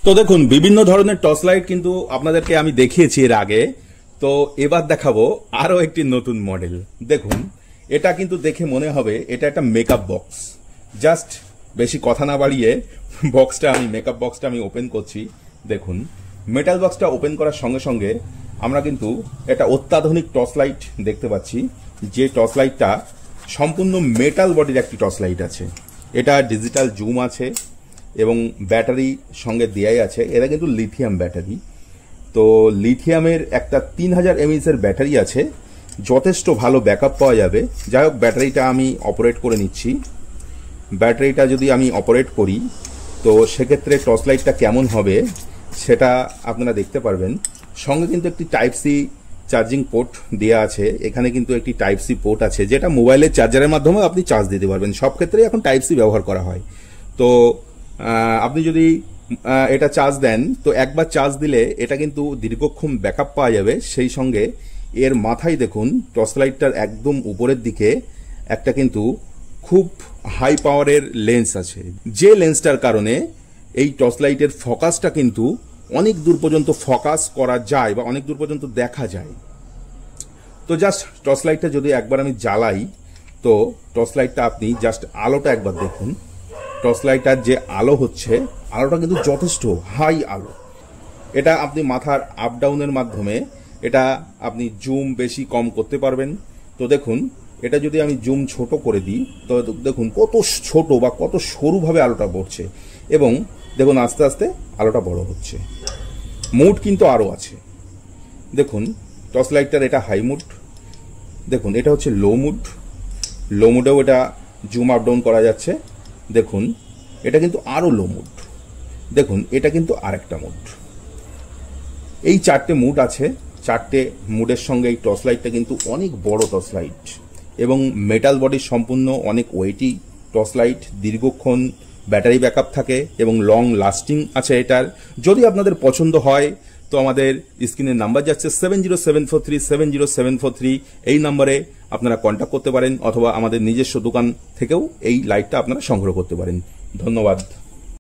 তো দেখুন বিভিন্ন ধরনের টর্চ লাইট কিন্তু আপনাদেরকে আমি দেখিয়েছি এর আগে। তো এবার দেখাবো আরো একটি নতুন মডেল। দেখুন এটা কিন্তু দেখে মনে হবে এটা একটা মেকআপ বক্স। জাস্ট বেশি কথা না বাড়িয়ে মেকআপ বক্সটা আমি ওপেন করছি। দেখুন মেটাল বক্সটা ওপেন করার সঙ্গে সঙ্গে আমরা কিন্তু একটা অত্যাধুনিক টর্চ লাইট দেখতে পাচ্ছি, যে টর্চ লাইটটা সম্পূর্ণ মেটাল বডির একটি টর্চ লাইট আছে। এটা ডিজিটাল জুম আছে এবং ব্যাটারি সঙ্গে দেয়াই আছে। এরা কিন্তু লিথিয়াম ব্যাটারি। তো লিথিয়ামের একটা 3000 mAh এর ব্যাটারি আছে, যথেষ্ট ভালো ব্যাকআপ পাওয়া যাবে। যাই হোক ব্যাটারিটা আমি অপারেট করে নিচ্ছি। ব্যাটারিটা যদি আমি অপারেট করি তো সেক্ষেত্রে টর্চ লাইটটা কেমন হবে সেটা আপনারা দেখতে পারবেন। সঙ্গে কিন্তু একটি টাইপ সি চার্জিং পোর্ট দেওয়া আছে। এখানে কিন্তু একটি টাইপ সি পোর্ট আছে, যেটা মোবাইলের চার্জারের মাধ্যমে আপনি চার্জ দিতে পারবেন। সব ক্ষেত্রে এখন টাইপ সি ব্যবহার করা হয়। তো আপনি যদি এটা চার্জ দেন তো একবার চার্জ দিলে এটা কিন্তু দীর্ঘক্ষণ ব্যাকআপ পাওয়া যাবে। সেই সঙ্গে এর মাথায় দেখুন টর্চ লাইটটার একদম উপরের দিকে একটা কিন্তু খুব হাই পাওয়ারের লেন্স আছে, যে লেন্সটার কারণে এই টর্চ লাইটের ফোকাসটা কিন্তু অনেক দূর পর্যন্ত ফোকাস করা যায় বা অনেক দূর পর্যন্ত দেখা যায়। তো জাস্ট টর্চ লাইটটা যদি একবার আমি জ্বালাই তো টর্চ লাইটটা আপনি জাস্ট আলোটা একবার দেখুন। টর্চ লাইটার যে আলো হচ্ছে, আলোটা কিন্তু যথেষ্ট হাই আলো। এটা আপনি মাথার আপ ডাউনের মাধ্যমে এটা আপনি জুম বেশি কম করতে পারবেন। তো দেখুন এটা যদি আমি জুম ছোট করে দিই তো দেখুন কত ছোট বা কত সরুভাবে আলোটা পড়ছে, এবং দেখুন আস্তে আস্তে আলোটা বড় হচ্ছে। মুড কিন্তু আরও আছে। দেখুন টর্চ লাইটটার এটা হাই মুড, দেখুন এটা হচ্ছে লো মুড। লো মুডেও এটা জুম আপ ডাউন করা যাচ্ছে। দেখুন এটা কিন্তু আরো লো মুড। দেখুন এটা কিন্তু আরেকটা মুড। এই চারটে মুড আছে। চারটে মুডের সঙ্গে এই টর্চ লাইটটা কিন্তু অনেক বড় টর্চ লাইট এবং মেটাল বডির সম্পূর্ণ অনেক ওয়েটি টর্চ লাইট। দীর্ঘক্ষণ ব্যাটারি ব্যাকআপ থাকে এবং লং লাস্টিং আছে এটার। যদি আপনাদের পছন্দ হয় তো আমাদের স্ক্রিনের নাম্বার যাচ্ছে 7074370743। এই নাম্বারে আপনারা কন্ট্যাক্ট করতে পারেন, অথবা আমাদের নিজস্ব দোকান থেকেও এই লাইটটা আপনারা সংগ্রহ করতে পারেন। ধন্যবাদ।